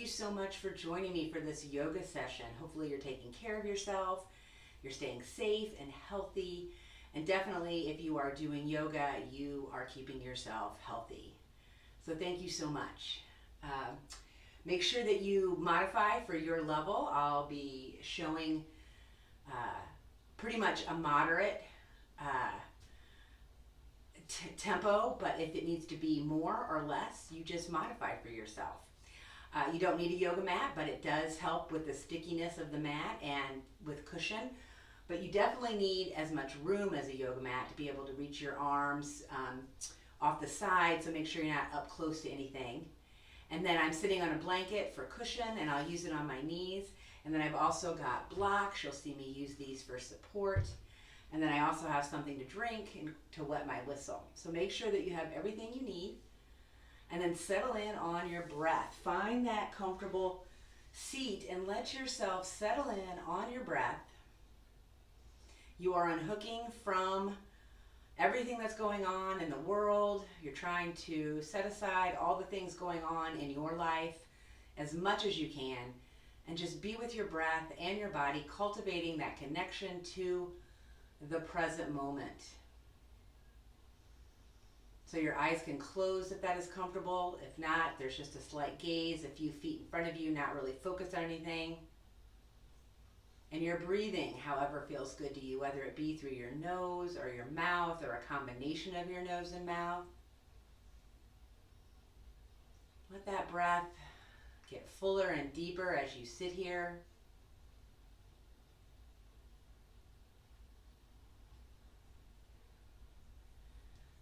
you so much for joining me for this yoga session. Hopefully you're taking care of yourself, you're staying safe and healthy, and definitely if you are doing yoga, you are keeping yourself healthy. So thank you so much. Make sure that you modify for your level. I'll be showing pretty much a moderate tempo, but if it needs to be more or less, you just modify for yourself. You don't need a yoga mat, but it does help with the stickiness of the mat and with cushion. But you definitely need as much room as a yoga mat to be able to reach your arms off the side, so make sure you're not up close to anything. And then I'm sitting on a blanket for cushion, and I'll use it on my knees. And then I've also got blocks. You'll see me use these for support. And then I also have something to drink and to wet my whistle. So make sure that you have everything you need. And then settle in on your breath. Find that comfortable seat and let yourself settle in on your breath. You are unhooking from everything that's going on in the world. You're trying to set aside all the things going on in your life as much as you can and just be with your breath and your body, cultivating that connection to the present moment. So your eyes can close if that is comfortable. If not, there's just a slight gaze, a few feet in front of you, not really focused on anything. And you're breathing however feels good to you, whether it be through your nose or your mouth or a combination of your nose and mouth. Let that breath get fuller and deeper as you sit here.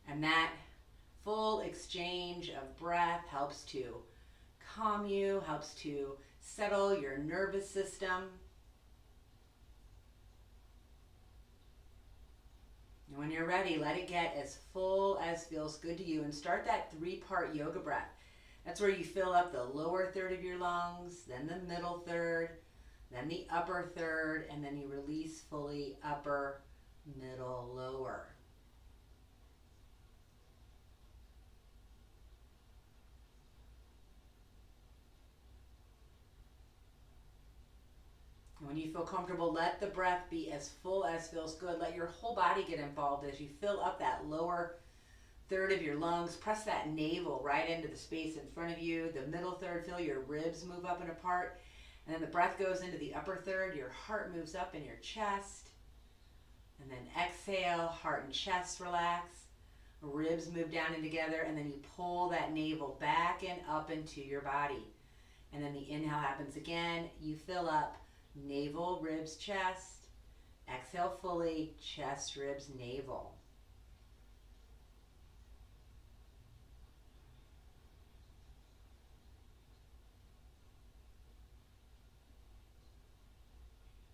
And that full exchange of breath helps to calm you, helps to settle your nervous system. And when you're ready, let it get as full as feels good to you and start that 3-part yoga breath. That's where you fill up the lower third of your lungs, then the middle third, then the upper third, and then you release fully upper, middle, lower. When you feel comfortable, let the breath be as full as feels good. Let your whole body get involved as you fill up that lower third of your lungs. Press that navel right into the space in front of you. The middle third, feel your ribs move up and apart. And then the breath goes into the upper third. Your heart moves up in your chest. And then exhale, heart and chest relax. Ribs move down and together. And then you pull that navel back and up into your body. And then the inhale happens again. You fill up. Navel, ribs, chest. Exhale fully, chest, ribs, navel.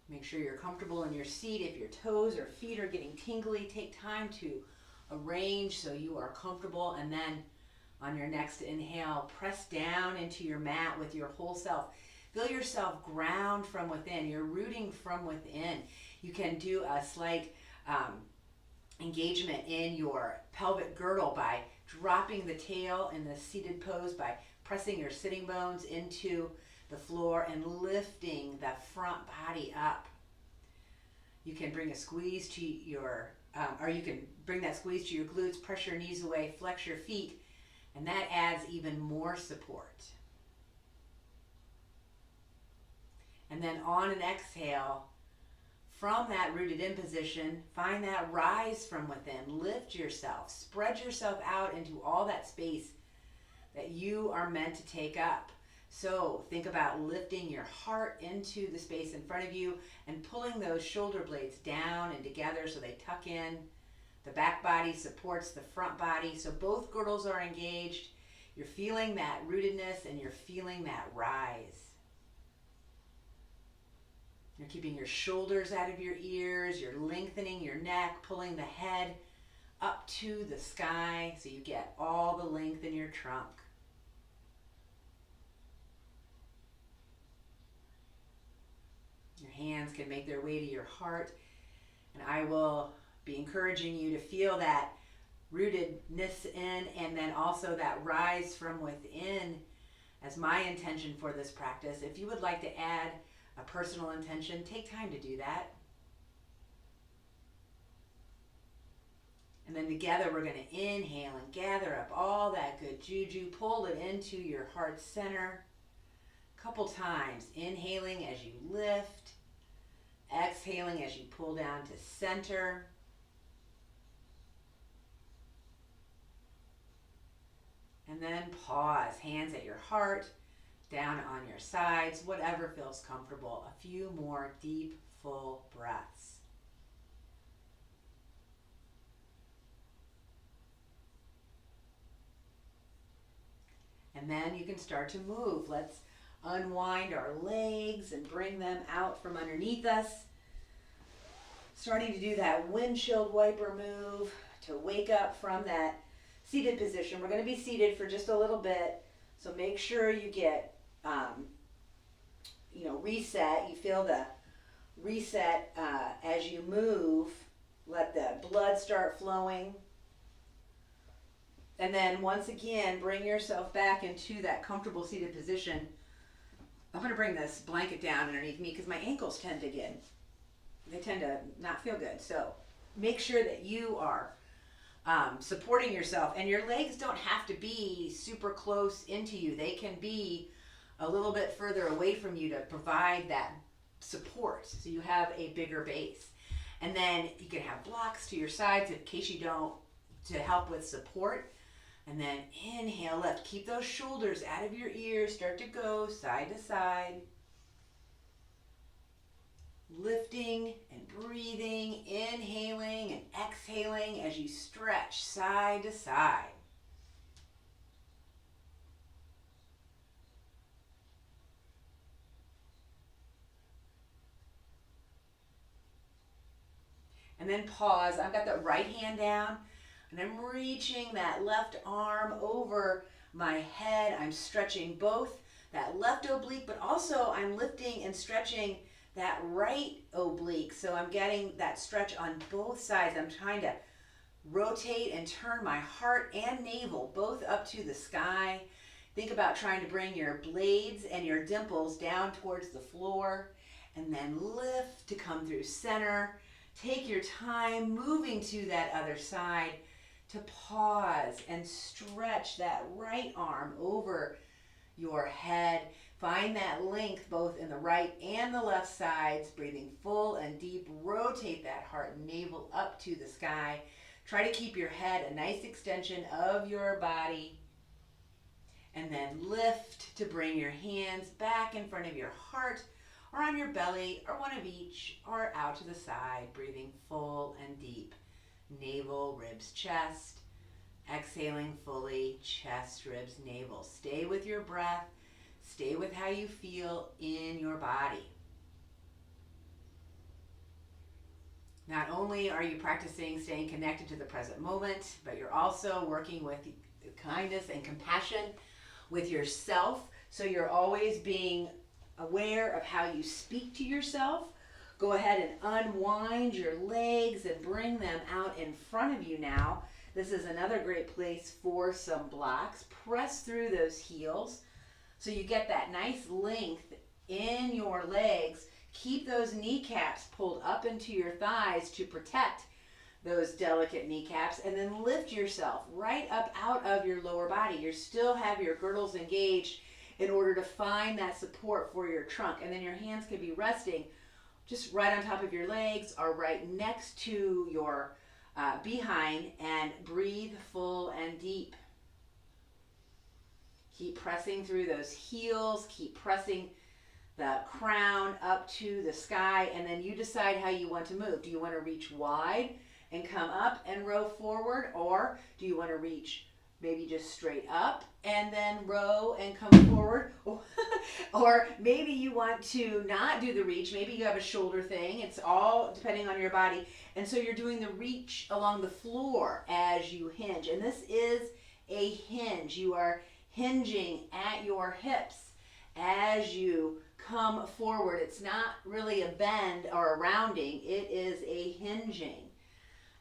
Make sure you're comfortable in your seat. If your toes or feet are getting tingly, take time to arrange so you are comfortable. And then on your next inhale, press down into your mat with your whole self. Feel yourself ground from within. You're rooting from within. You can do a slight engagement in your pelvic girdle by dropping the tail in the seated pose, by pressing your sitting bones into the floor and lifting the front body up. You can bring a squeeze to your, or you can bring that squeeze to your glutes, press your knees away, flex your feet, and that adds even more support. And then on an exhale, from that rooted in position, find that rise from within. Lift yourself, spread yourself out into all that space that you are meant to take up. So think about lifting your heart into the space in front of you and pulling those shoulder blades down and together so they tuck in. The back body supports the front body, so both girdles are engaged. You're feeling that rootedness and you're feeling that rise. You're keeping your shoulders out of your ears. You're lengthening your neck, pulling the head up to the sky so you get all the length in your trunk. Your hands can make their way to your heart, and I will be encouraging you to feel that rootedness in and then also that rise from within as my intention for this practice. If you would like to add a personal intention, take time to do that. And then together we're going to inhale and gather up all that good juju. Pull it into your heart center. A couple times. Inhaling as you lift. Exhaling as you pull down to center. And then pause. Hands at your heart. Down on your sides. Whatever feels comfortable. A few more deep, full breaths. And then you can start to move. Let's unwind our legs and bring them out from underneath us. Starting to do that windshield wiper move to wake up from that seated position. We're going to be seated for just a little bit, so make sure you get, reset. You feel the reset as you move. Let the blood start flowing. And then once again, bring yourself back into that comfortable seated position. I'm going to bring this blanket down underneath me because my ankles tend to not feel good. So make sure that you are supporting yourself, and your legs don't have to be super close into you. They can be a little bit further away from you to provide that support so you have a bigger base. And then you can have blocks to your sides in case you don't, to help with support. And then inhale, lift. Keep those shoulders out of your ears. Start to go side to side. Lifting and breathing, inhaling and exhaling as you stretch side to side. And then pause. I've got the right hand down. And I'm reaching that left arm over my head. I'm stretching both that left oblique, but also I'm lifting and stretching that right oblique. So I'm getting that stretch on both sides. I'm trying to rotate and turn my heart and navel both up to the sky. Think about trying to bring your blades and your dimples down towards the floor, and then lift to come through center. Take your time moving to that other side, to pause and stretch that right arm over your head. Find that length both in the right and the left sides, breathing full and deep. Rotate that heart and navel up to the sky. Try to keep your head a nice extension of your body. And then lift to bring your hands back in front of your heart or on your belly, or one of each, or out to the side, breathing full and deep. Navel, ribs, chest. Exhaling fully, chest, ribs, navel. Stay with your breath. Stay with how you feel in your body. Not only are you practicing staying connected to the present moment, but you're also working with kindness and compassion with yourself. So you're always being aware of how you speak to yourself. Go ahead and unwind your legs and bring them out in front of you now. This is another great place for some blocks. Press through those heels so you get that nice length in your legs. Keep those kneecaps pulled up into your thighs to protect those delicate kneecaps, and then lift yourself right up out of your lower body. You still have your girdles engaged in order to find that support for your trunk, and then your hands can be resting just right on top of your legs or right next to your behind, and breathe full and deep. Keep pressing through those heels. Keep pressing the crown up to the sky, and then you decide how you want to move. Do you want to reach wide and come up and row forward, or do you want to reach maybe just straight up and then row and come forward? Or maybe you want to not do the reach. Maybe you have a shoulder thing. It's all depending on your body. And so you're doing the reach along the floor as you hinge. And this is a hinge. You are hinging at your hips as you come forward. It's not really a bend or a rounding. It is a hinging.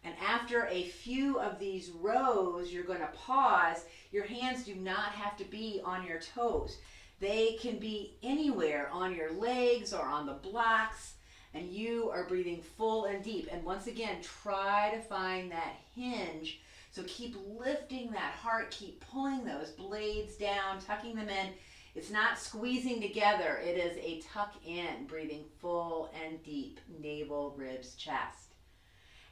And after a few of these rows, you're going to pause. Your hands do not have to be on your toes. They can be anywhere on your legs or on the blocks, and you are breathing full and deep. And once again, try to find that hinge. So keep lifting that heart, keep pulling those blades down, tucking them in. It's not squeezing together, it is a tuck in, breathing full and deep, navel, ribs, chest.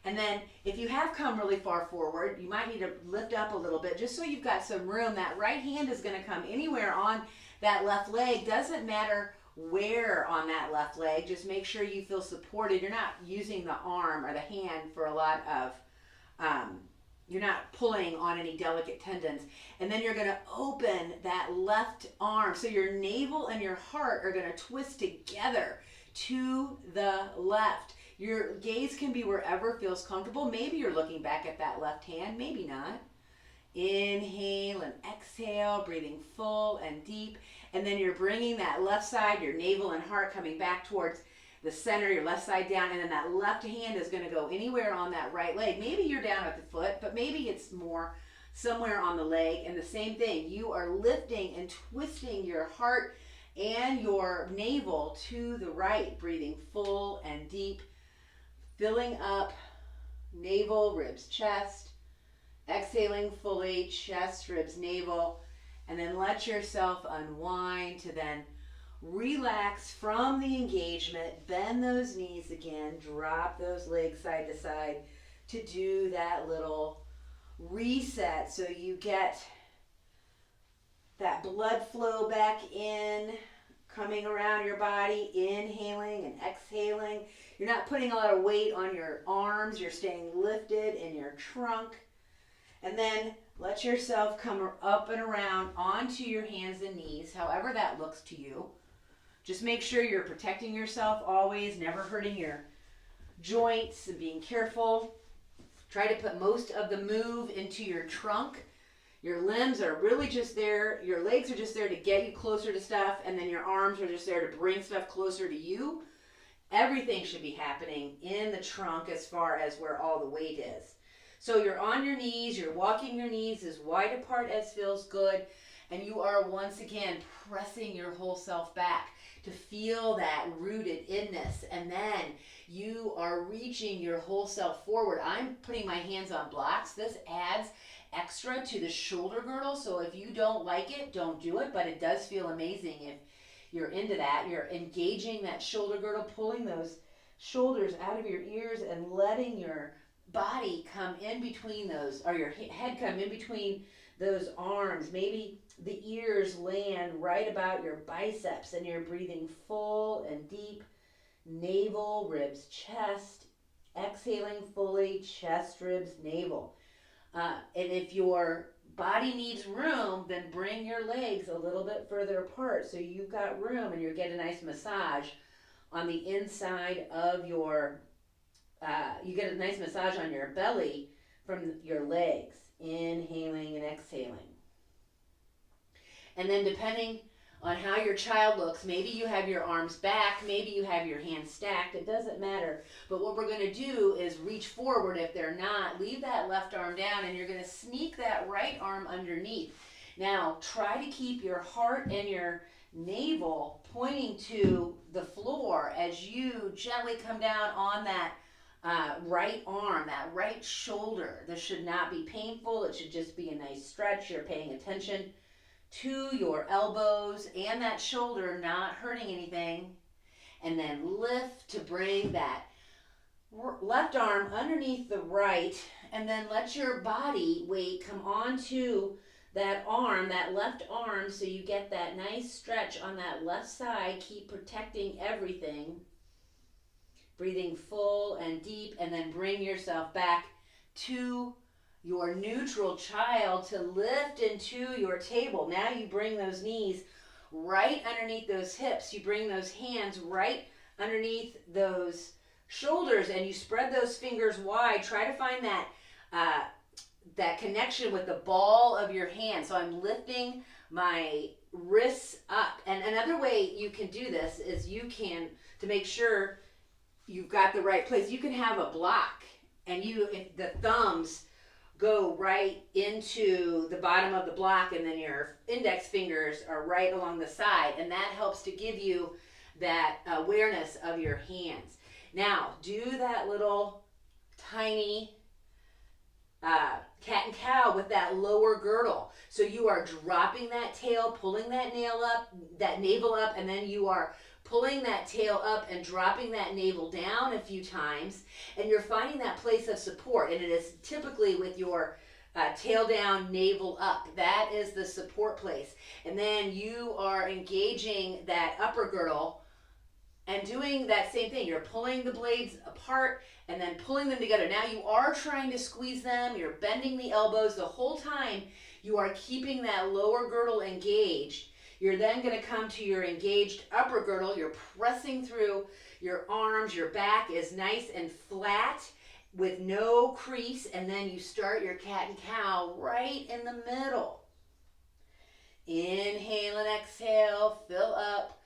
And then if you have come really far forward, you might need to lift up a little bit just so you've got some room. That right hand is going to come anywhere on that left leg. Doesn't matter where on that left leg, just make sure you feel supported. You're not using the arm or the hand for a lot of you're not pulling on any delicate tendons. And then you're going to open that left arm. So your navel and your heart are going to twist together to the left. Your gaze can be wherever feels comfortable. Maybe you're looking back at that left hand, maybe not. Inhale and exhale, breathing full and deep. And then you're bringing that left side, your navel and heart coming back towards the center, your left side down, and then that left hand is going to go anywhere on that right leg. Maybe you're down at the foot, but maybe it's more somewhere on the leg. And the same thing, you are lifting and twisting your heart and your navel to the right, breathing full and deep, filling up navel, ribs, chest, exhaling fully, chest, ribs, navel, and then let yourself unwind to then relax from the engagement, bend those knees again, drop those legs side to side to do that little reset so you get that blood flow back in, coming around your body, inhaling and exhaling. You're not putting a lot of weight on your arms, you're staying lifted in your trunk. And then let yourself come up and around onto your hands and knees, however that looks to you. Just make sure you're protecting yourself always, never hurting your joints and being careful. Try to put most of the move into your trunk. Your limbs are really just there. Your legs are just there to get you closer to stuff, and then your arms are just there to bring stuff closer to you. Everything should be happening in the trunk as far as where all the weight is. So you're on your knees, you're walking your knees as wide apart as feels good, and you are once again pressing your whole self back to feel that rooted inness. And then you are reaching your whole self forward. I'm putting my hands on blocks. This adds extra to the shoulder girdle. So if you don't like it, don't do it. But it does feel amazing if you're into that. You're engaging that shoulder girdle, pulling those shoulders out of your ears and letting your body come in between those, or your head come in between those arms. Maybe the ears land right about your biceps, and you're breathing full and deep, navel, ribs, chest, exhaling fully, chest, ribs, navel. And if your body needs room, then bring your legs a little bit further apart so you've got room, and you get a nice massage on the inside of your, you get a nice massage on your belly from your legs, inhaling and exhaling. And then depending on how your child looks, maybe you have your arms back, maybe you have your hands stacked, it doesn't matter. But what we're going to do is reach forward. If they're not, leave that left arm down, and you're going to sneak that right arm underneath. Now, try to keep your heart and your navel pointing to the floor as you gently come down on that right arm, that right shoulder. This should not be painful. It should just be a nice stretch. You're paying attention to your elbows and that shoulder, not hurting anything. And then lift to bring that left arm underneath the right, and then let your body weight come onto that arm, that left arm, so you get that nice stretch on that left side. Keep protecting everything. Breathing full and deep, and then bring yourself back to your neutral child to lift into your table. Now you bring those knees right underneath those hips. You bring those hands right underneath those shoulders, and you spread those fingers wide. Try to find that that connection with the ball of your hand. So I'm lifting my wrists up. And another way you can do this is you can, to make sure you've got the right place, you can have a block and the thumbs go right into the bottom of the block, and then your index fingers are right along the side, and that helps to give you that awareness of your hands. Now, do that little tiny cat and cow with that lower girdle. So you are dropping that tail, pulling that navel up, and then you are pulling that tail up and dropping that navel down a few times, and you're finding that place of support, and it is typically with your tail down, navel up. That is the support place. And then you are engaging that upper girdle and doing that same thing. You're pulling the blades apart and then pulling them together. Now you are trying to squeeze them. You're bending the elbows the whole time. You are keeping that lower girdle engaged. You're then going to come to your engaged upper girdle. You're pressing through your arms. Your back is nice and flat with no crease. And then you start your cat and cow right in the middle. Inhale and exhale. Fill up.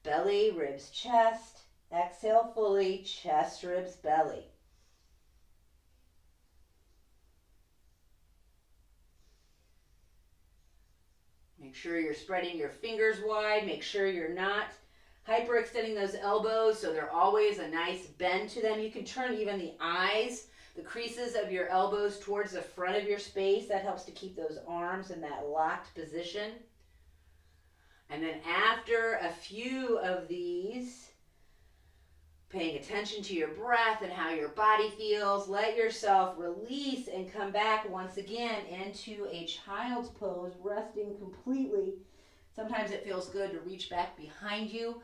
Belly, ribs, chest. Exhale fully. Chest, ribs, belly. Make sure you're spreading your fingers wide. Make sure you're not hyperextending those elbows so they're always a nice bend to them. You can turn even the eyes, the creases of your elbows towards the front of your space. That helps to keep those arms in that locked position. And then after a few of these, paying attention to your breath and how your body feels, let yourself release and come back once again into a child's pose, resting completely. Sometimes it feels good to reach back behind you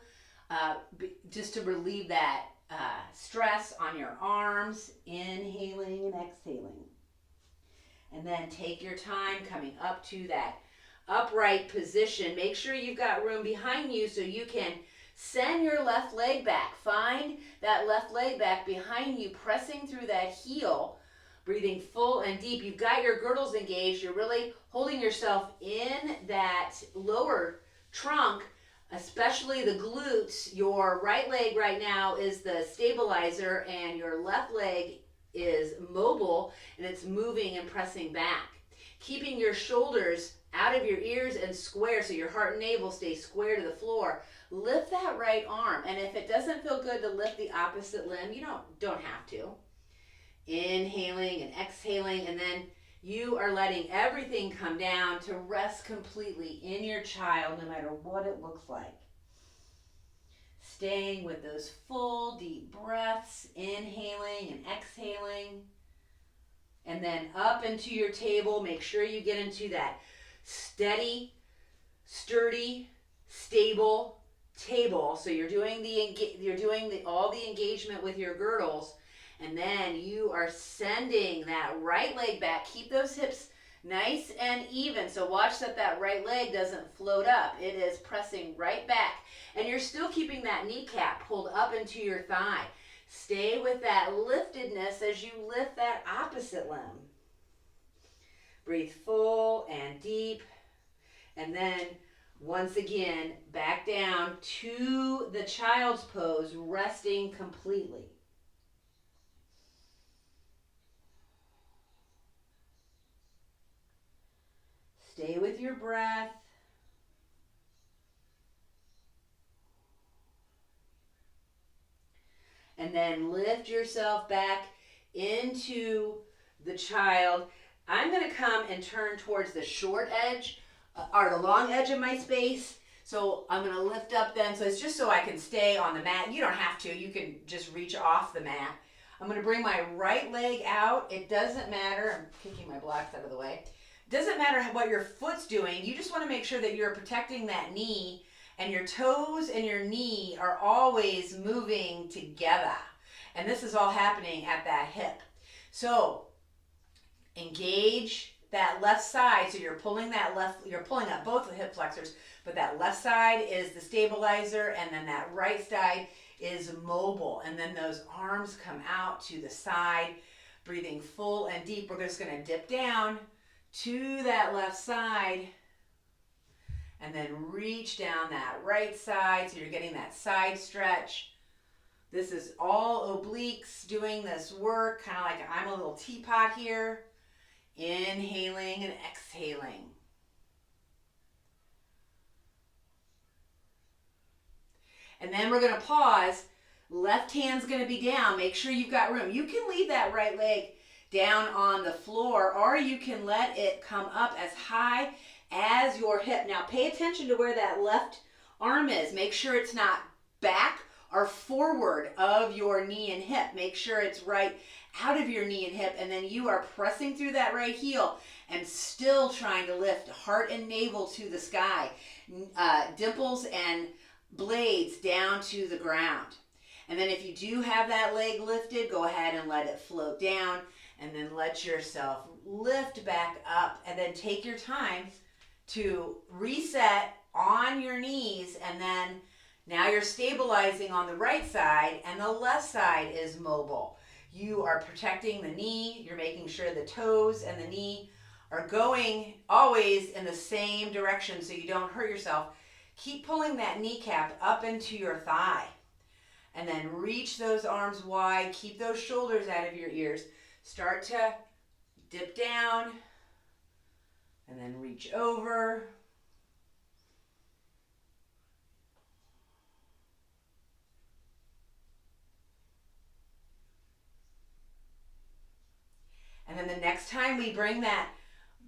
just to relieve that stress on your arms, inhaling and exhaling. And then take your time coming up to that upright position. Make sure you've got room behind you so you can send your left leg back. Find that left leg back behind you, pressing through that heel, breathing full and deep. You've got your girdles engaged. You're really holding yourself in that lower trunk, especially the glutes. Your right leg right now is the stabilizer, and your left leg is mobile, and it's moving and pressing back. Keeping your shoulders out of your ears and square so your heart and navel stay square to the floor. Lift that right arm, and if it doesn't feel good to lift the opposite limb, you don't have to. Inhaling and exhaling, and then you are letting everything come down to rest completely in your child, no matter what it looks like. Staying with those full deep breaths, inhaling and exhaling. And then up into your table. Make sure you get into that steady, sturdy, stable table. So you're doing all the engagement with your girdles, and then you are sending that right leg back. Keep those hips nice and even. So watch that right leg doesn't float up. It is pressing right back, and you're still keeping that kneecap pulled up into your thigh. Stay with that liftedness as you lift that opposite limb. Breathe full and deep. And then, once again, back down to the child's pose, resting completely. Stay with your breath. And then lift yourself back into the child. I'm going to come and turn towards the short edge, or the long edge of my space. So I'm going to lift up then. So it's just so I can stay on the mat. You don't have to. You can just reach off the mat. I'm going to bring my right leg out. It doesn't matter. I'm kicking my blocks out of the way. It doesn't matter what your foot's doing. You just want to make sure that you're protecting that knee, and your toes and your knee are always moving together. And this is all happening at that hip. So engage that left side. So you're pulling up both the hip flexors, but that left side is the stabilizer, and then that right side is mobile. And then those arms come out to the side, breathing full and deep. We're just going to dip down to that left side, and then reach down that right side. So you're getting that side stretch. This is all obliques doing this work, kind of like I'm a little teapot here. Inhaling and exhaling. And then we're going to pause. Left hand's going to be down. Make sure you've got room. You can leave that right leg down on the floor, or you can let it come up as high as your hip. Now pay attention to where that left arm is. Make sure it's not back or forward of your knee and hip. Make sure it's right out of your knee and hip, and then you are pressing through that right heel and still trying to lift heart and navel to the sky. Dimples and blades down to the ground. And then if you do have that leg lifted, go ahead and let it float down, and then let yourself lift back up, and then take your time to reset on your knees. And then now you're stabilizing on the right side, and the left side is mobile. You are protecting the knee. You're making sure the toes and the knee are going always in the same direction so you don't hurt yourself. Keep pulling that kneecap up into your thigh. And then reach those arms wide. Keep those shoulders out of your ears. Start to dip down. And then reach over. And then the next time we bring that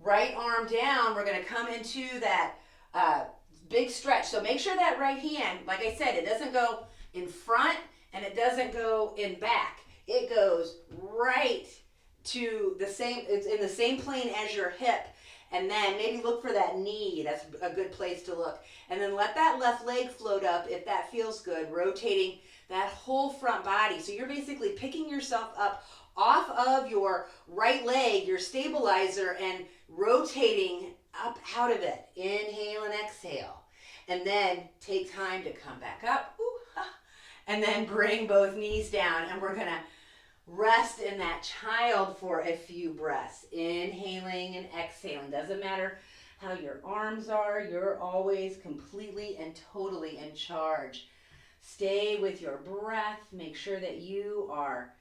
right arm down, we're going to come into that big stretch. So make sure that right hand, like I said, it doesn't go in front and it doesn't go in back. It goes right to the same, it's in the same plane as your hip. And then maybe look for that knee. That's a good place to look. And then let that left leg float up if that feels good, rotating that whole front body. So you're basically picking yourself up off of your right leg, your stabilizer, and rotating up out of it. Inhale and exhale. And then take time to come back up. Ooh, and then bring both knees down. And we're going to rest in that child for a few breaths. Inhaling and exhaling. Doesn't matter how your arms are. You're always completely and totally in charge. Stay with your breath. Make sure that you are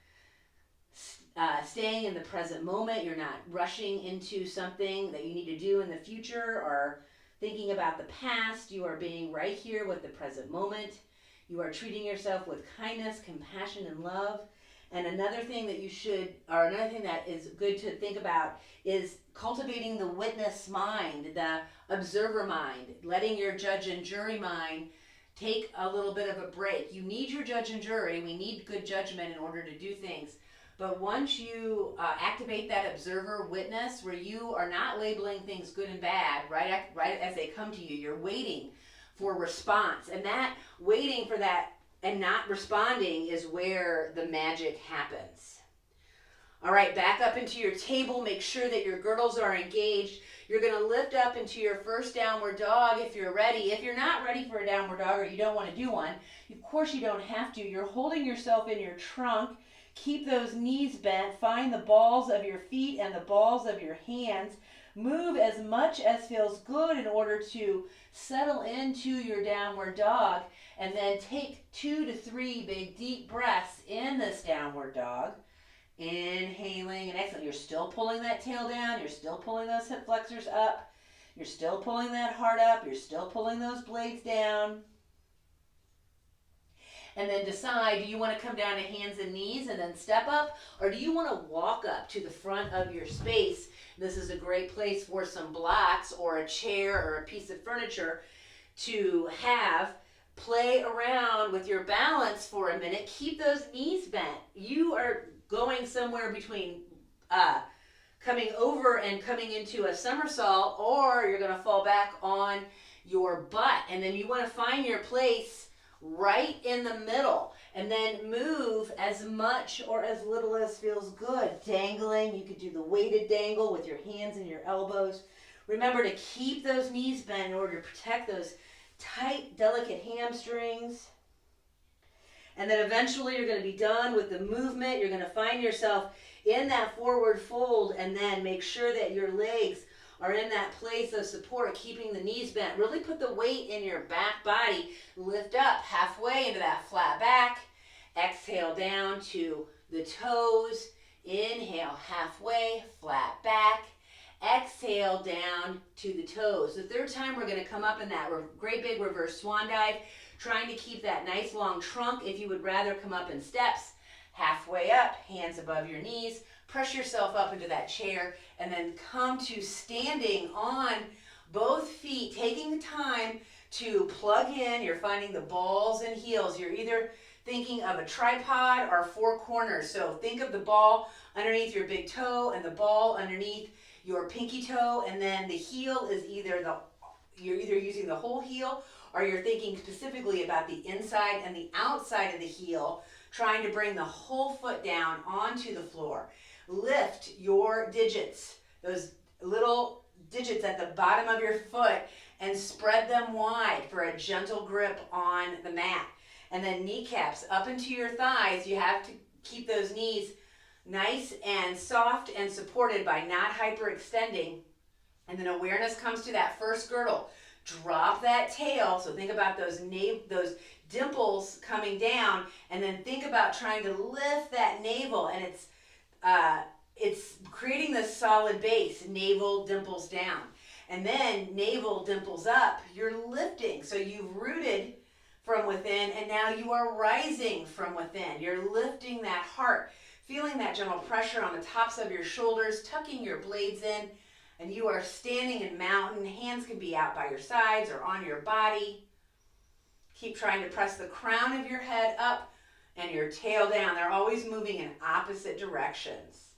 staying in the present moment. You're not rushing into something that you need to do in the future or thinking about the past. You are being right here with the present moment. You are treating yourself with kindness, compassion, and love. And another thing that another thing that is good to think about is cultivating the witness mind, the observer mind, letting your judge and jury mind take a little bit of a break. You need your judge and jury. We need good judgment in order to do things. But once you activate that observer witness, where you are not labeling things good and bad right as they come to you, you're waiting for response. And that waiting for that and not responding is where the magic happens. All right, back up into your table. Make sure that your girdles are engaged. You're going to lift up into your first downward dog if you're ready. If you're not ready for a downward dog or you don't want to do one, of course you don't have to. You're holding yourself in your trunk. Keep those knees bent. Find the balls of your feet and the balls of your hands. Move as much as feels good in order to settle into your downward dog. And then take 2 to 3 big deep breaths in this downward dog. Inhaling and exhaling. You're still pulling that tail down. You're still pulling those hip flexors up. You're still pulling that heart up. You're still pulling those blades down. And then decide, do you want to come down to hands and knees and then step up? Or do you want to walk up to the front of your space? This is a great place for some blocks or a chair or a piece of furniture to have. Play around with your balance for a minute. Keep those knees bent. You are going somewhere between coming over and coming into a somersault, or you're going to fall back on your butt. And then you want to find your place right in the middle, and then move as much or as little as feels good. Dangling, you could do the weighted dangle with your hands and your elbows. Remember to keep those knees bent in order to protect those tight, delicate hamstrings. And then eventually you're going to be done with the movement. You're going to find yourself in that forward fold, and then make sure that your legs are in that place of support, keeping the knees bent. Really put the weight in your back body. Lift up halfway into that flat back, Exhale down to the toes. Inhale, halfway, flat back. Exhale down to the toes. The third time we're going to come up in that great big reverse swan dive, trying to keep that nice long trunk. If you would rather come up in steps, halfway up, hands above your knees, press yourself up into that chair, and then come to standing on both feet, taking the time to plug in. You're finding the balls and heels. You're either thinking of a tripod or four corners. So think of the ball underneath your big toe and the ball underneath your pinky toe, and then the heel is you're either using the whole heel or you're thinking specifically about the inside and the outside of the heel, trying to bring the whole foot down onto the floor. Lift your digits, those little digits at the bottom of your foot, and spread them wide for a gentle grip on the mat. And then kneecaps up into your thighs. You have to keep those knees nice and soft and supported by not hyperextending. And then awareness comes to that first girdle. Drop that tail. So think about those dimples coming down, and then think about trying to lift that navel, and it's creating this solid base. Navel dimples down, and then navel dimples up. You're lifting. So you've rooted from within, and now you are rising from within. You're lifting that heart, feeling that gentle pressure on the tops of your shoulders, tucking your blades in, and you are standing in mountain. Hands can be out by your sides or on your body. Keep trying to press the crown of your head up and your tail down. They're always moving in opposite directions.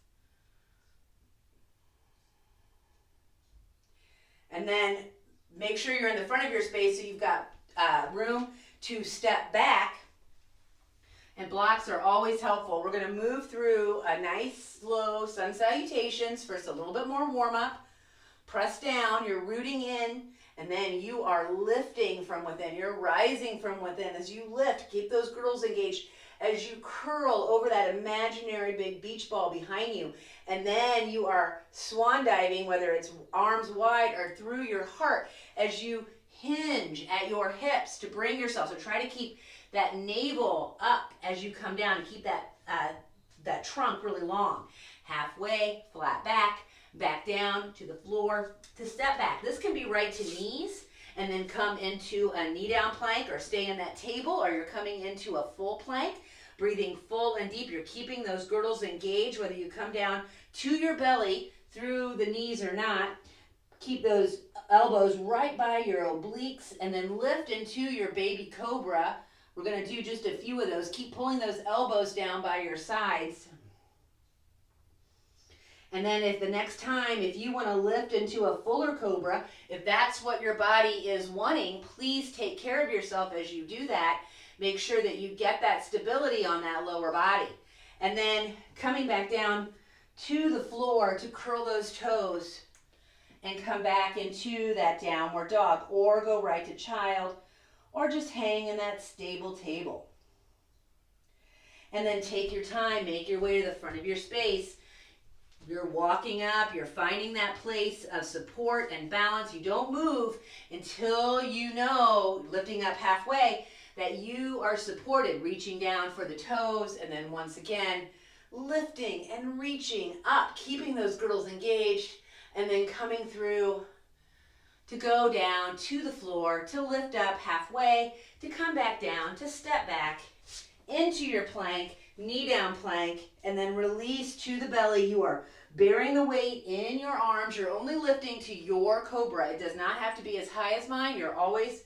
And then make sure you're in the front of your space so you've got room to step back. And blocks are always helpful. We're going to move through a nice slow sun salutations. First, a little bit more warm up. Press down, you're rooting in, and then you are lifting from within. You're rising from within. As you lift, keep those girdles engaged as you curl over that imaginary big beach ball behind you. And then you are swan diving, whether it's arms wide or through your heart, as you hinge at your hips to bring yourself. So try to keep that navel up as you come down and keep that trunk really long. Halfway, flat back. Back down to the floor to step back. This can be right to knees and then come into a knee down plank, or stay in that table, or you're coming into a full plank, breathing full and deep. You're keeping those girdles engaged, whether you come down to your belly through the knees or not. Keep those elbows right by your obliques, and then lift into your baby cobra. We're going to do just a few of those. Keep pulling those elbows down by your sides. And then if the next time, if you want to lift into a fuller cobra, if that's what your body is wanting, please take care of yourself as you do that. Make sure that you get that stability on that lower body. And then coming back down to the floor to curl those toes and come back into that downward dog, or go right to child, or just hang in that stable table. And then take your time, make your way to the front of your space. You're walking up, you're finding that place of support and balance. You don't move until you know, lifting up halfway, that you are supported, reaching down for the toes, and then once again, lifting and reaching up, keeping those girdles engaged, and then coming through to go down to the floor, to lift up halfway, to come back down, to step back into your plank, knee down plank, and then release to the belly. You are bearing the weight in your arms. You're only lifting to your cobra. It does not have to be as high as mine. You're always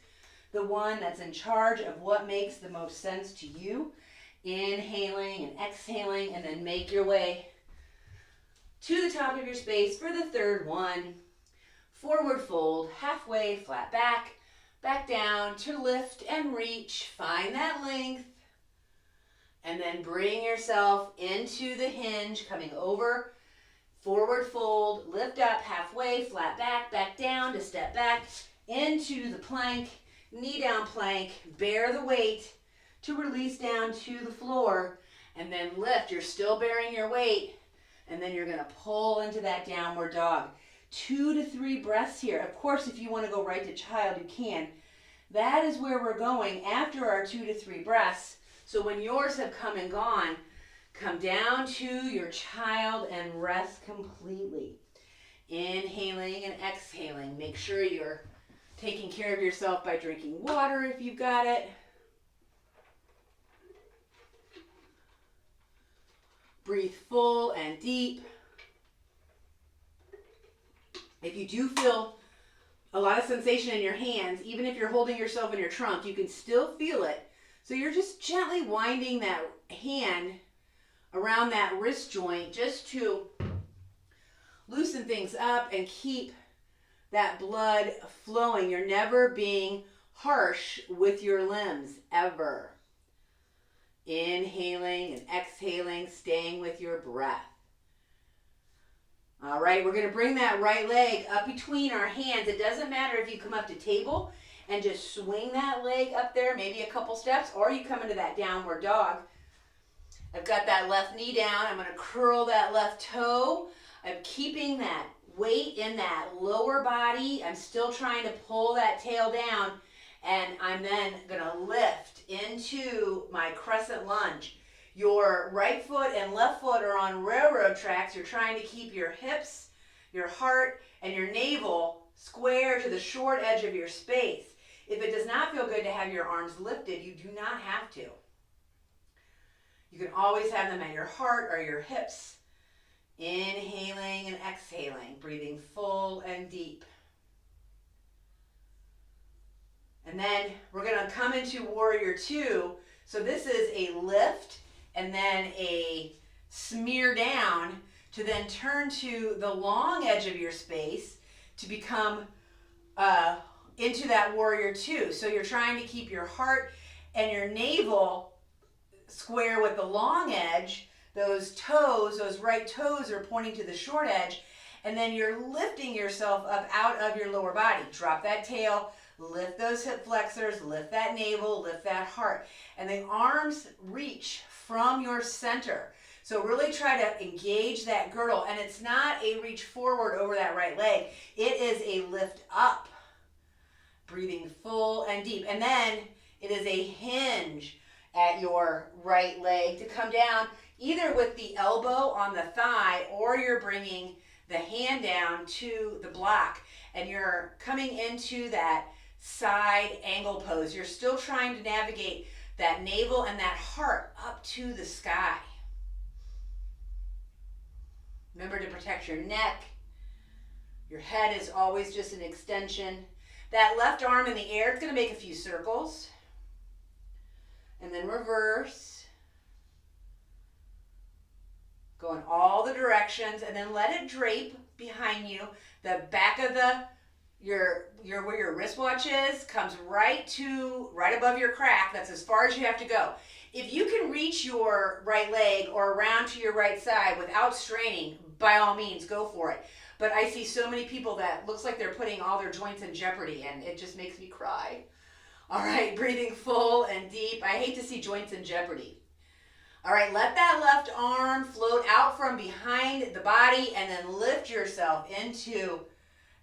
the one that's in charge of what makes the most sense to you. Inhaling and exhaling, and then make your way to the top of your space for the third one. Forward fold, halfway, flat back, back down to lift and reach. Find that length. And then bring yourself into the hinge, coming over, forward fold, lift up halfway, flat back, back down to step back into the plank, knee down plank, bear the weight to release down to the floor, and then lift. You're still bearing your weight, and then you're going to pull into that downward dog. 2 to 3 breaths here. Of course, if you want to go right to child, you can. That is where we're going after our 2 to 3 breaths. So when yours have come and gone, come down to your child and rest completely. Inhaling and exhaling. Make sure you're taking care of yourself by drinking water if you've got it. Breathe full and deep. If you do feel a lot of sensation in your hands, even if you're holding yourself in your trunk, you can still feel it. So you're just gently winding that hand around that wrist joint just to loosen things up and keep that blood flowing. You're never being harsh with your limbs, ever. Inhaling and exhaling, staying with your breath. All right, we're going to bring that right leg up between our hands. It doesn't matter if you come up to table and just swing that leg up there, maybe a couple steps, or you come into that downward dog. I've got that left knee down. I'm going to curl that left toe. I'm keeping that weight in that lower body. I'm still trying to pull that tail down, and I'm then going to lift into my crescent lunge. Your right foot and left foot are on railroad tracks. You're trying to keep your hips, your heart, and your navel square to the short edge of your space. If it does not feel good to have your arms lifted, you do not have to. You can always have them at your heart or your hips. Inhaling and exhaling, breathing full and deep. And then we're going to come into Warrior Two. So this is a lift and then a smear down to then turn to the long edge of your space to become into that Warrior Two. So you're trying to keep your heart and your navel square with the long edge. Those toes, those right toes are pointing to the short edge, and then you're lifting yourself up out of your lower body. Drop that tail, lift those hip flexors, lift that navel, lift that heart. And the arms reach from your center. So really try to engage that girdle. And it's not a reach forward over that right leg. It is a lift up. Breathing full and deep. And then it is a hinge at your right leg to come down either with the elbow on the thigh, or you're bringing the hand down to the block and you're coming into that side angle pose. You're still trying to navigate that navel and that heart up to the sky. Remember to protect your neck. Your head is always just an extension. That left arm in the air, it's going to make a few circles. And then reverse. Go in all the directions, and then let it drape behind you. The back of where your wristwatch is comes right above your crack. That's as far as you have to go. If you can reach your right leg or around to your right side without straining, by all means, go for it. But I see so many people that looks like they're putting all their joints in jeopardy, and it just makes me cry. All right, breathing full and deep. I hate to see joints in jeopardy. All right, let that left arm float out from behind the body and then lift yourself into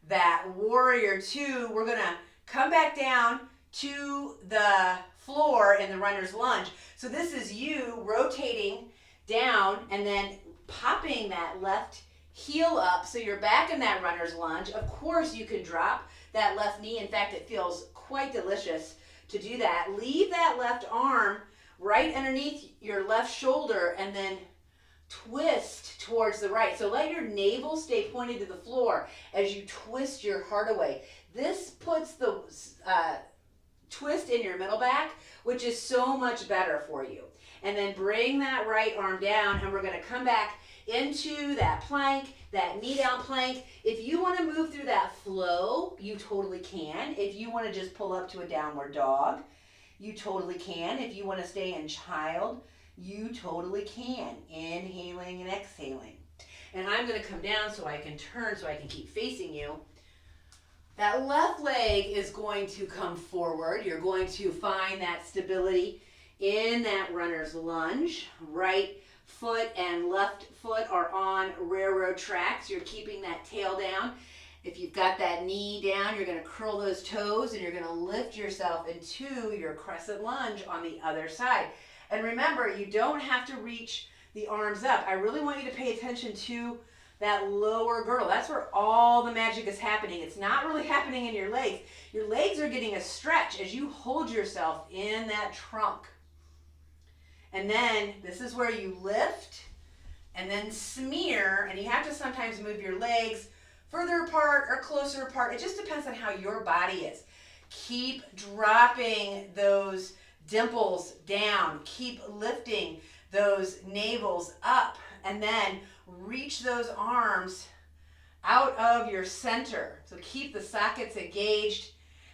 that Warrior Two. We're going to come back down to the floor in the runner's lunge. So this is you rotating down and then popping that left heel up so you're back in that runner's lunge. Of course, you can drop that left knee. In fact, it feels quite delicious to do that. Leave that left arm right underneath your left shoulder and then twist towards the right. So let your navel stay pointed to the floor as you twist your heart away. This puts the twist in your middle back, which is so much better for you. And then bring that right arm down, and we're going to come back into that plank, that knee down plank. If you want to move through that flow, you totally can. If you want to just pull up to a downward dog, you totally can. If you want to stay in child, you totally can. Inhaling and exhaling. And I'm going to come down so I can turn so I can keep facing you. That left leg is going to come forward. You're going to find that stability in that runner's lunge. Right foot and left foot are on railroad tracks. You're keeping that tail down. If you've got that knee down, you're going to curl those toes and you're going to lift yourself into your crescent lunge on the other side. And remember, you don't have to reach the arms up. I really want you to pay attention to that lower girdle. That's where all the magic is happening. It's not really happening in your legs. Your legs are getting a stretch as you hold yourself in that trunk. And then this is where you lift and then smear, and you have to sometimes move your legs further apart or closer apart. It just depends on how your body is. Keep dropping those dimples down. Keep lifting those navels up, and then reach those arms out of your center. So keep the sockets engaged,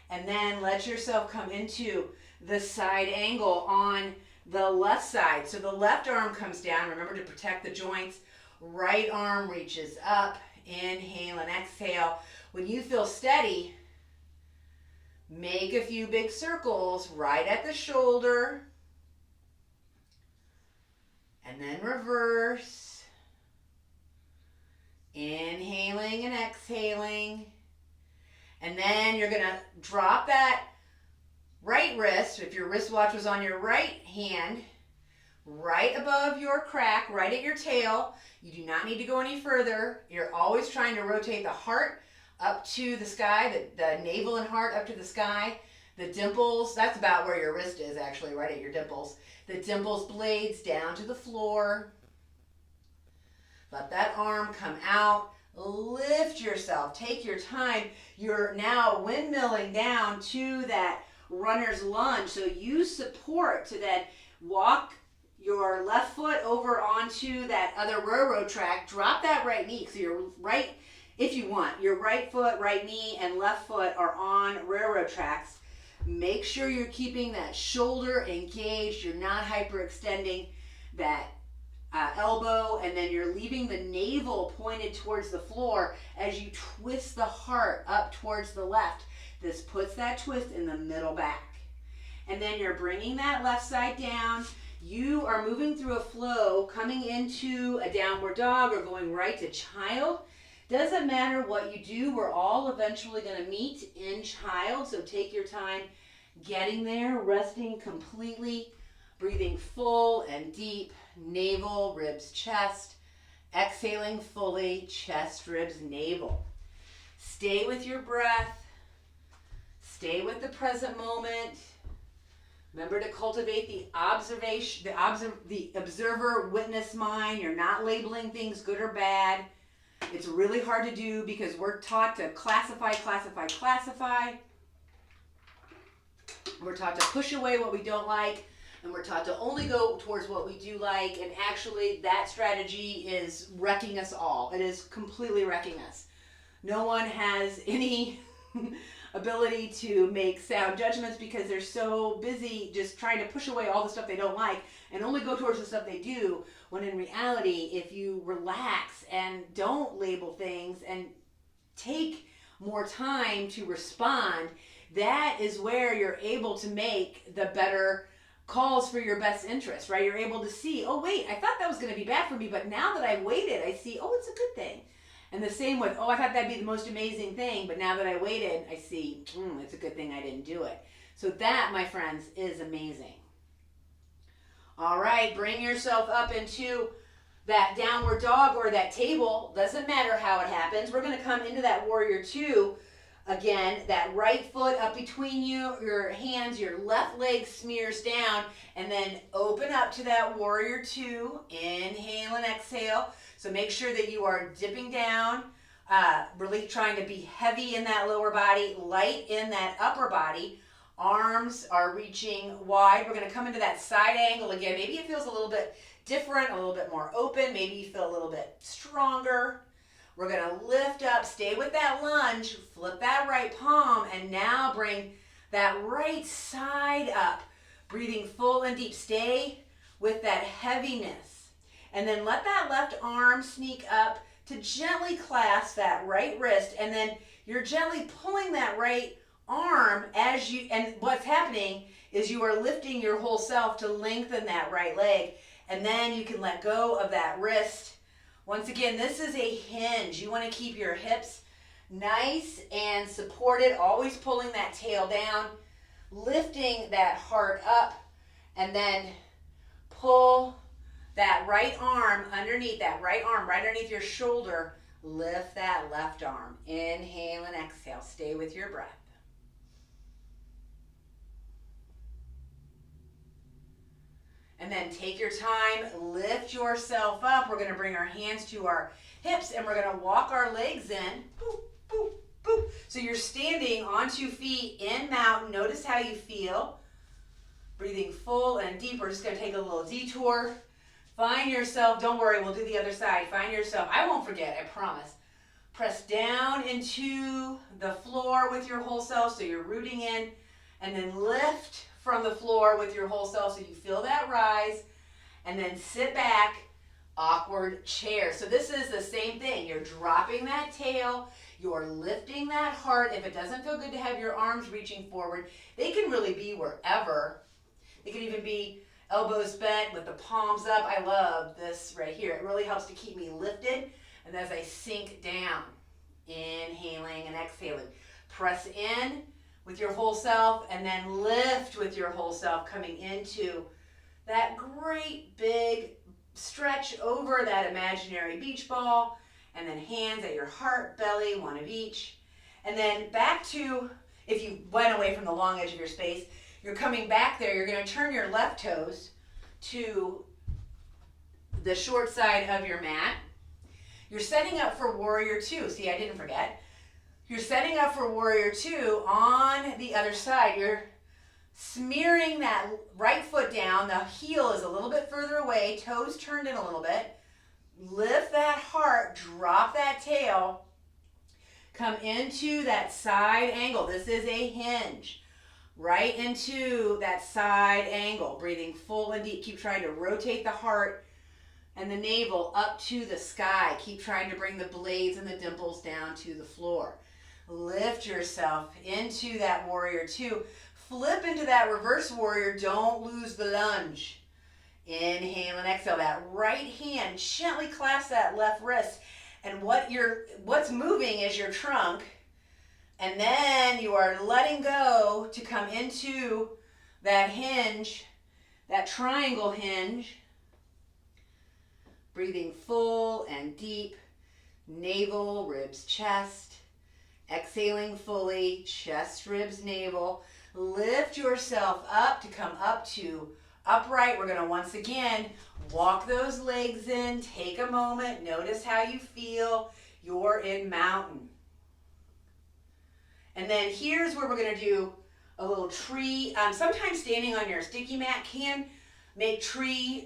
and then let yourself come into the side angle on the left side. So the left arm comes down. Remember to protect the joints. Right arm reaches up. Inhale and exhale. When you feel steady, make a few big circles right at the shoulder. And then reverse. Inhaling and exhaling. And then you're going to drop that right wrist, if your wristwatch was on your right hand, right above your crack, right at your tail. You do not need to go any further. You're always trying to rotate the heart up to the sky, the navel and heart up to the sky. The dimples, that's about where your wrist is actually, right at your dimples. The dimples blades down to the floor. Let that arm come out. Lift yourself. Take your time. You're now windmilling down to that runner's lunge. So use support to then walk your left foot over onto that other railroad track. Drop that right knee. So your right, if you want, your right foot, right knee, and left foot are on railroad tracks. Make sure you're keeping that shoulder engaged. You're not hyperextending that elbow, and then you're leaving the navel pointed towards the floor as you twist the heart up towards the left. This puts that twist in the middle back. And then you're bringing that left side down. You are moving through a flow, coming into a downward dog or going right to child. Doesn't matter what you do, we're all eventually going to meet in child, so take your time getting there, resting completely, breathing full and deep, navel, ribs, chest, exhaling fully, chest, ribs, navel. Stay with your breath, stay with the present moment. Remember to cultivate the observation, the observer witness mind. You're not labeling things good or bad. It's really hard to do because we're taught to classify. We're taught to push away what we don't like, and we're taught to only go towards what we do like, and actually that strategy is wrecking us all. It is completely wrecking us. No one has any ability to make sound judgments because they're so busy just trying to push away all the stuff they don't like and only go towards the stuff they do, when in reality, if you relax and don't label things and take more time to respond, that is where you're able to make the better calls for your best interest, right? You're able to see, oh wait, I thought that was going to be bad for me, but now that I waited, I see, oh, it's a good thing. And the same with, oh, I thought that'd be the most amazing thing, but now that I waited, I see, it's a good thing I didn't do it. So that, my friends, is amazing. All right, bring yourself up into that downward dog or that table. Doesn't matter how it happens. We're going to come into that warrior two. Again, that right foot up between you, your hands, your left leg smears down, and then open up to that warrior two. Inhale and exhale. So make sure that you are dipping down, really trying to be heavy in that lower body, light in that upper body. Arms are reaching wide. We're going to come into that side angle again. Maybe it feels a little bit different, a little bit more open. Maybe you feel a little bit stronger. We're going to lift up, stay with that lunge, flip that right palm, and now bring that right side up. Breathing full and deep. Stay with that heaviness. And then let that left arm sneak up to gently clasp that right wrist, and then you're gently pulling that right arm as you, and what's happening is you are lifting your whole self to lengthen that right leg, and then you can let go of that wrist. Once again, this is a hinge. You want to keep your hips nice and supported, always pulling that tail down, lifting that heart up, and then pull that right arm underneath, that right arm right underneath your shoulder. Lift that left arm. Inhale and exhale. Stay with your breath. And then take your time, lift yourself up. We're going to bring our hands to our hips and we're going to walk our legs in. Boop, boop, boop. So you're standing on 2 feet in mountain. Notice how you feel. Breathing full and deep. We're just going to take a little detour. Find yourself, don't worry, we'll do the other side. Find yourself, I won't forget, I promise. Press down into the floor with your whole self, so you're rooting in, and then lift from the floor with your whole self, so you feel that rise, and then sit back, awkward chair. So this is the same thing. You're dropping that tail, you're lifting that heart. If it doesn't feel good to have your arms reaching forward, they can really be wherever. They can even be elbows bent with the palms up. I love this right here. It really helps to keep me lifted. And as I sink down, inhaling and exhaling, press in with your whole self and then lift with your whole self, coming into that great big stretch over that imaginary beach ball, and then hands at your heart, belly, one of each. And then back to, if you went away from the long edge of your space, you're coming back there. You're going to turn your left toes to the short side of your mat. You're setting up for Warrior 2. See, I didn't forget. You're setting up for Warrior 2 on the other side. You're smearing that right foot down. The heel is a little bit further away. Toes turned in a little bit. Lift that heart. Drop that tail. Come into that side angle. This is a hinge. Right into that side angle, breathing full and deep. Keep trying to rotate the heart and the navel up to the sky. Keep trying to bring the blades and the dimples down to the floor. Lift yourself into that Warrior 2. Flip into that reverse warrior. Don't lose the lunge. Inhale and exhale. That right hand, gently clasp that left wrist. And what's moving is your trunk. And then you are letting go to come into that hinge, that triangle hinge. Breathing full and deep, navel, ribs, chest. Exhaling fully, chest, ribs, navel. Lift yourself up to come up to upright. We're going to once again walk those legs in. Take a moment. Notice how you feel. You're in mountain. And then here's where we're going to do a little tree. Sometimes standing on your sticky mat can make tree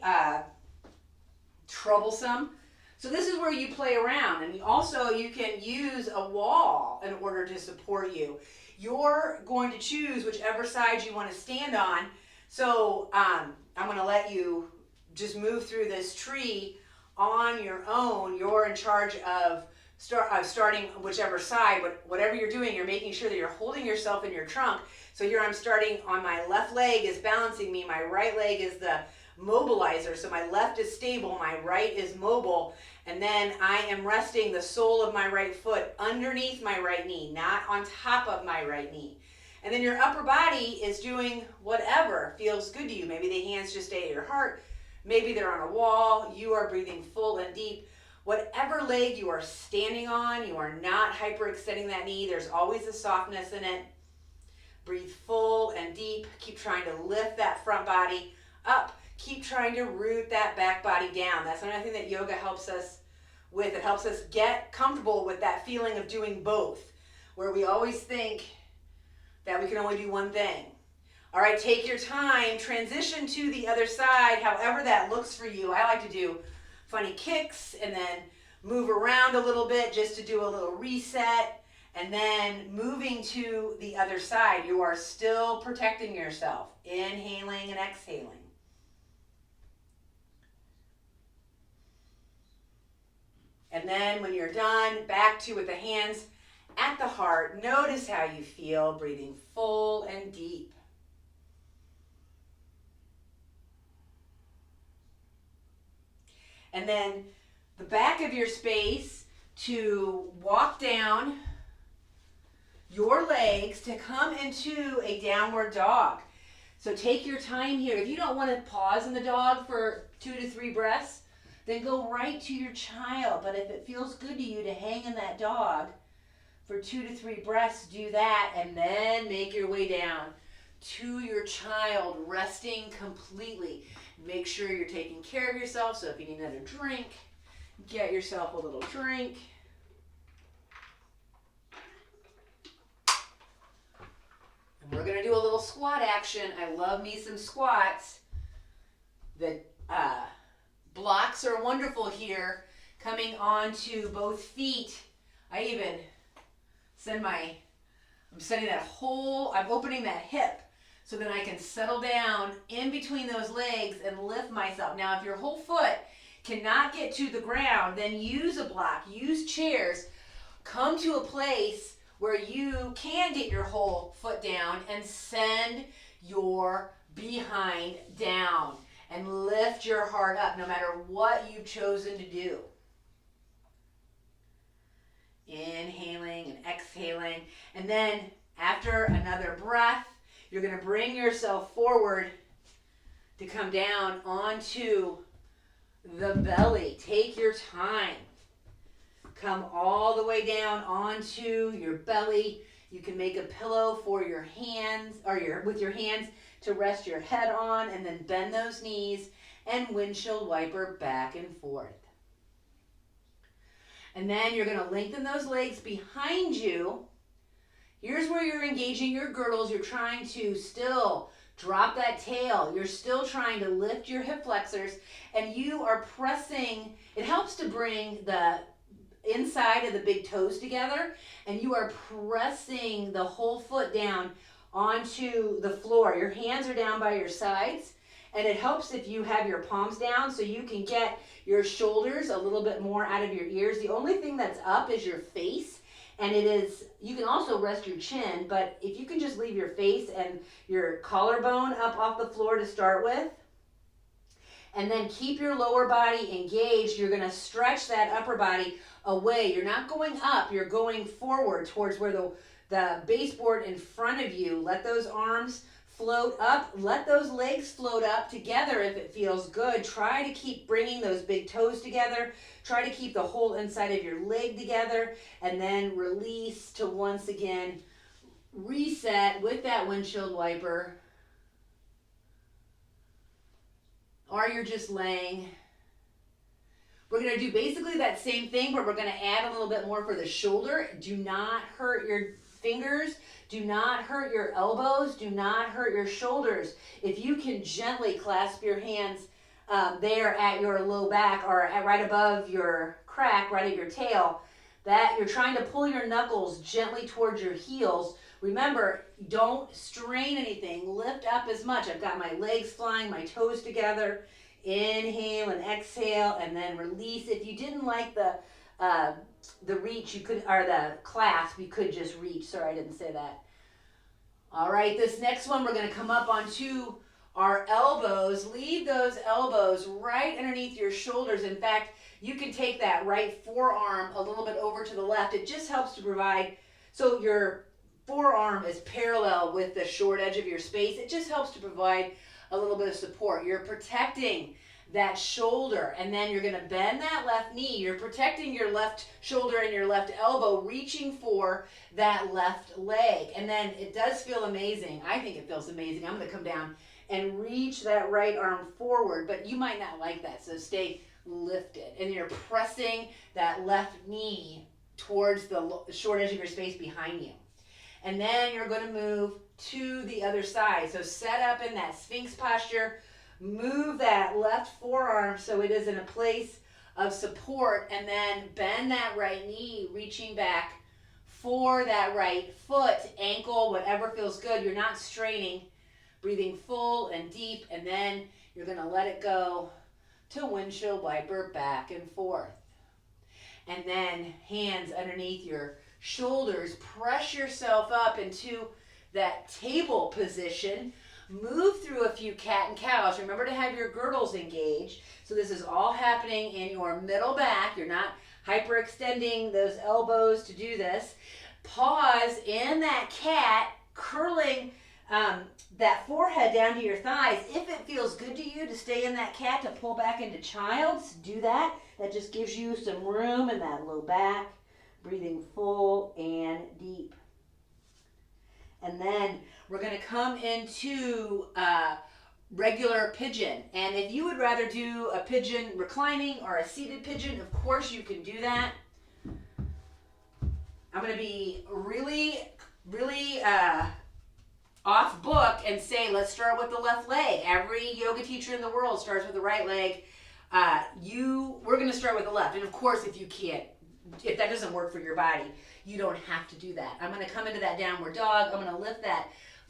troublesome. So this is where you play around. And also you can use a wall in order to support you. You're going to choose whichever side you want to stand on. So I'm going to let you just move through this tree on your own. You're in charge of starting whichever side, whatever you're doing, you're making sure that you're holding yourself in your trunk. So here I'm starting on my left leg is balancing me. My right leg is the mobilizer. So my left is stable, my right is mobile. And then I am resting the sole of my right foot underneath my right knee, not on top of my right knee. And then your upper body is doing whatever feels good to you. Maybe the hands just stay at your heart. Maybe they're on a wall. You are breathing full and deep. Whatever leg you are standing on, you are not hyperextending that knee. There's always a softness in it. Breathe full and deep. Keep trying to lift that front body up. Keep trying to root that back body down. That's another thing that yoga helps us with. It helps us get comfortable with that feeling of doing both, where we always think that we can only do one thing. All right, take your time. Transition to the other side, however that looks for you. I like to do funny kicks and then move around a little bit just to do a little reset, and then moving to the other side. You are still protecting yourself, inhaling and exhaling. And then when you're done, back to with the hands at the heart. Notice how you feel, breathing full and deep. And then the back of your space to walk down your legs to come into a downward dog. So take your time here. If you don't want to pause in the dog for 2 to 3 breaths, then go right to your child. But if it feels good to you to hang in that dog for 2 to 3 breaths, do that, and then make your way down to your child, resting completely. Make sure you're taking care of yourself, so if you need another drink, get yourself a little drink. And we're going to do a little squat action. I love me some squats. The blocks are wonderful here, coming onto both feet. I'm opening that hip so that I can settle down in between those legs and lift myself. Now, if your whole foot cannot get to the ground, then use a block, use chairs, come to a place where you can get your whole foot down and send your behind down and lift your heart up no matter what you've chosen to do. Inhaling and exhaling. And then after another breath, you're going to bring yourself forward to come down onto the belly. Take your time. Come all the way down onto your belly. You can make a pillow for your hands, or with your hands to rest your head on, and then bend those knees and windshield wiper back and forth. And then you're going to lengthen those legs behind you. Here's where you're engaging your girdles. You're trying to still drop that tail. You're still trying to lift your hip flexors, and you are pressing. It helps to bring the inside of the big toes together, and you are pressing the whole foot down onto the floor. Your hands are down by your sides, and it helps if you have your palms down so you can get your shoulders a little bit more out of your ears. The only thing that's up is your face, and you can also rest your chin, but if you can just leave your face and your collarbone up off the floor to start with, and then keep your lower body engaged, you're going to stretch that upper body away. You're not going up, you're going forward towards where the baseboard in front of you. Let those arms float up. Let those legs float up together if it feels good. Try to keep bringing those big toes together. Try to keep the whole inside of your leg together, and then release to once again reset with that windshield wiper. Or you're just laying. We're going to do basically that same thing, but we're going to add a little bit more for the shoulder. Do not hurt your fingers. Do not hurt your elbows. Do not hurt your shoulders. If you can gently clasp your hands there at your low back, or right above your crack, right at your tail, that you're trying to pull your knuckles gently towards your heels. Remember, don't strain anything. Lift up as much. I've got my legs flying, my toes together. Inhale and exhale, and then release. If you didn't like the reach, you could, or the clasp, you could just reach. Sorry, I didn't say that. All right, this next one, we're going to come up onto our elbows. Leave those elbows right underneath your shoulders. In fact, you can take that right forearm a little bit over to the left. It just helps to provide, so your forearm is parallel with the short edge of your space. It just helps to provide a little bit of support. You're protecting that shoulder, and then you're going to bend that left knee. You're protecting your left shoulder and your left elbow, reaching for that left leg. And then it does feel amazing. I think it feels amazing. I'm going to come down and reach that right arm forward, but you might not like that, so stay lifted. And you're pressing that left knee towards the short edge of your space behind you. And then you're going to move to the other side. So set up in that Sphinx posture. Move that left forearm so it is in a place of support, and then bend that right knee, reaching back for that right foot, ankle, whatever feels good. You're not straining. Breathing full and deep, and then you're going to let it go to windshield wiper back and forth. And then hands underneath your shoulders. Press yourself up into that table position. Move through a few cat and cows. Remember to have your girdles engaged. So this is all happening in your middle back. You're not hyperextending those elbows to do this. Pause in that cat, curling that forehead down to your thighs. If it feels good to you to stay in that cat to pull back into child's, do that. That just gives you some room in that low back, breathing full and deep. And then we're going to come into regular pigeon. And if you would rather do a pigeon reclining or a seated pigeon, of course you can do that. I'm going to be really off book and say, let's start with the left leg. Every yoga teacher in the world starts with the right leg. We're going to start with the left. And of course, if that doesn't work for your body, you don't have to do that. I'm going to come into that downward dog. I'm going to lift that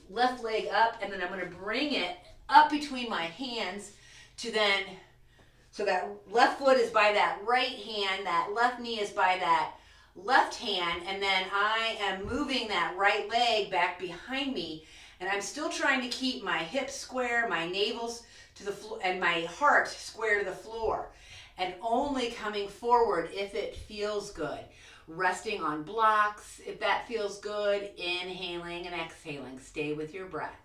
left leg up, and then I'm going to bring it up between my hands so that left foot is by that right hand, that left knee is by that left hand, and then I am moving that right leg back behind me, and I'm still trying to keep my hips square, my navels to the floor, and my heart square to the floor, and only coming forward if it feels good. Resting on blocks if that feels good, inhaling and exhaling. Stay with your breath.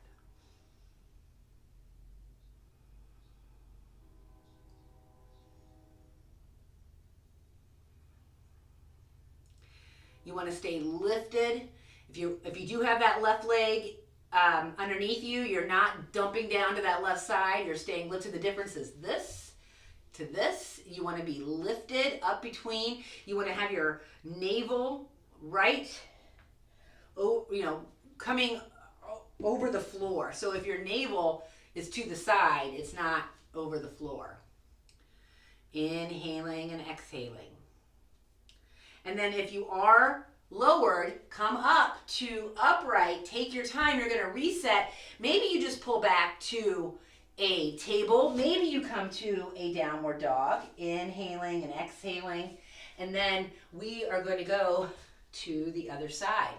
You want to stay lifted. If you do have that left leg underneath you, you're not dumping down to that left side. You're staying lifted. The difference is this to this. You want to be lifted up between. You want to have your navel coming over the floor. So if your navel is to the side, it's not over the floor. Inhaling and exhaling. And then if you are lowered, come up to upright. Take your time. You're going to reset. Maybe you just pull back to a table. Maybe you come to a downward dog. Inhaling and exhaling. And then we are going to go to the other side.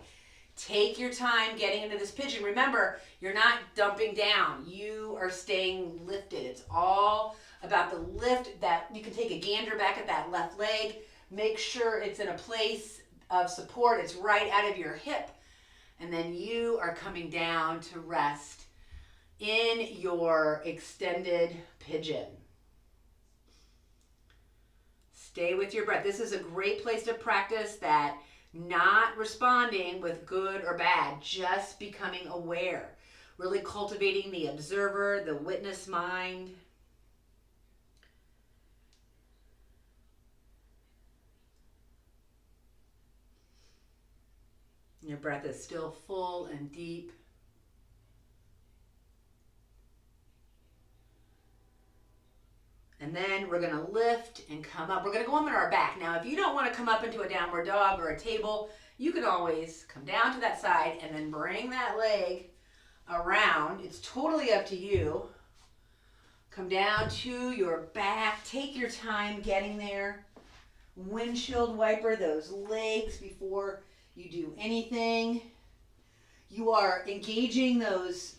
Take your time getting into this pigeon. Remember, you're not dumping down. You are staying lifted. It's all about the lift. That you can take a gander back at that left leg. Make sure it's in a place of support. It's right out of your hip. And then you are coming down to rest in your extended pigeon. Stay with your breath. This is a great place to practice that, not responding with good or bad, just becoming aware. Really cultivating the observer, the witness mind. Your breath is still full and deep. And then we're going to lift and come up. We're going to go on our back. Now, if you don't want to come up into a downward dog or a table, you can always come down to that side and then bring that leg around. It's totally up to you. Come down to your back. Take your time getting there. Windshield wiper those legs before you do anything. You are engaging those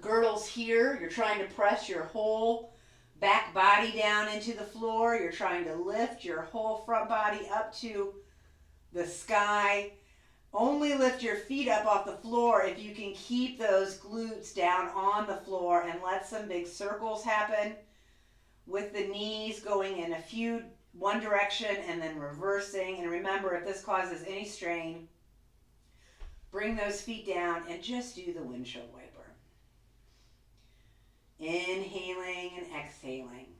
girdles here. You're trying to press your whole back body down into the floor. You're trying to lift your whole front body up to the sky. Only lift your feet up off the floor if you can keep those glutes down on the floor, and let some big circles happen with the knees going in one direction and then reversing. And remember, if this causes any strain, bring those feet down and just do the windshield wiper. Inhaling and exhaling.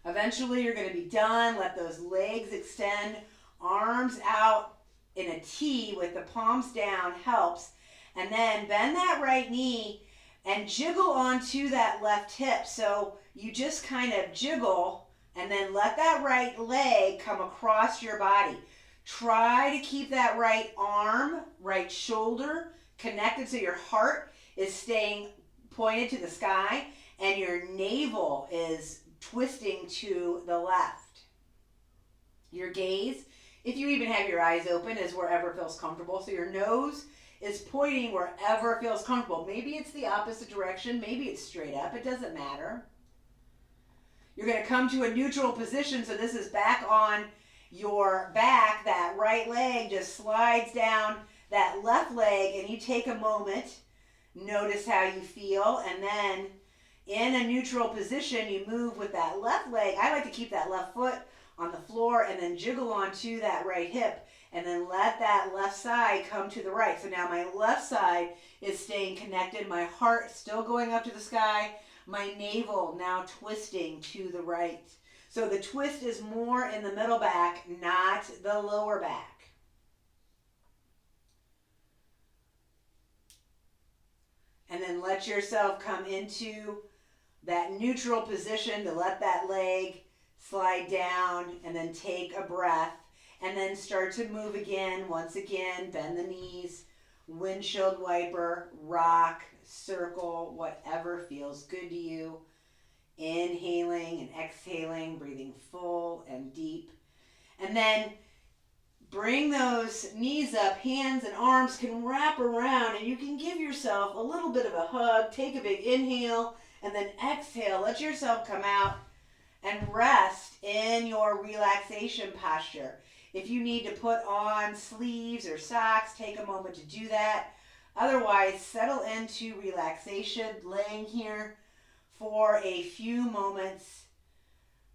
Eventually you're going to be done. Let those legs extend, arms out in a T with the palms down helps. And then bend that right knee and jiggle onto that left hip. So you just kind of jiggle and then let that right leg come across your body. Try to keep that right arm, right shoulder connected so your heart is staying pointed to the sky and your navel is twisting to the left. Your gaze, if you even have your eyes open, is wherever feels comfortable. So your nose is pointing wherever feels comfortable. Maybe it's the opposite direction, maybe it's straight up, it doesn't matter. You're going to come to a neutral position, so this is back on your back. That right leg just slides down that left leg and you take a moment, notice how you feel, and then in a neutral position, you move with that left leg. I like to keep that left foot on the floor and then jiggle onto that right hip and then let that left side come to the right. So now my left side is staying connected, my heart still going up to the sky, my navel now twisting to the right. So the twist is more in the middle back, not the lower back. And then let yourself come into that neutral position to let that leg slide down and then take a breath and then start to move again. Once again, bend the knees, windshield wiper, rock, circle, whatever feels good to you. Inhaling and exhaling, breathing full and deep. And then bring those knees up, hands and arms can wrap around, and you can give yourself a little bit of a hug. Take a big inhale and then exhale. Let yourself come out and rest in your relaxation posture. If you need to put on sleeves or socks, take a moment to do that. Otherwise, settle into relaxation, laying here for a few moments,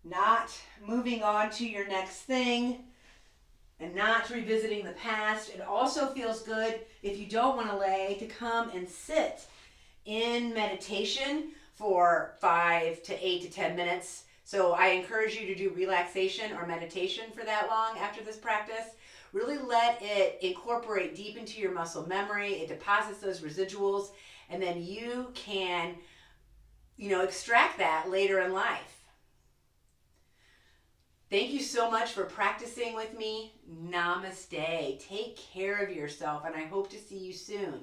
not moving on to your next thing, and not revisiting the past. It also feels good, if you don't want to lay, to come and sit in meditation for 5 to 8 to 10 minutes. So I encourage you to do relaxation or meditation for that long after this practice. Really let it incorporate deep into your muscle memory. It deposits those residuals, and then you can, extract that later in life. Thank you so much for practicing with me. Namaste. Take care of yourself, and I hope to see you soon.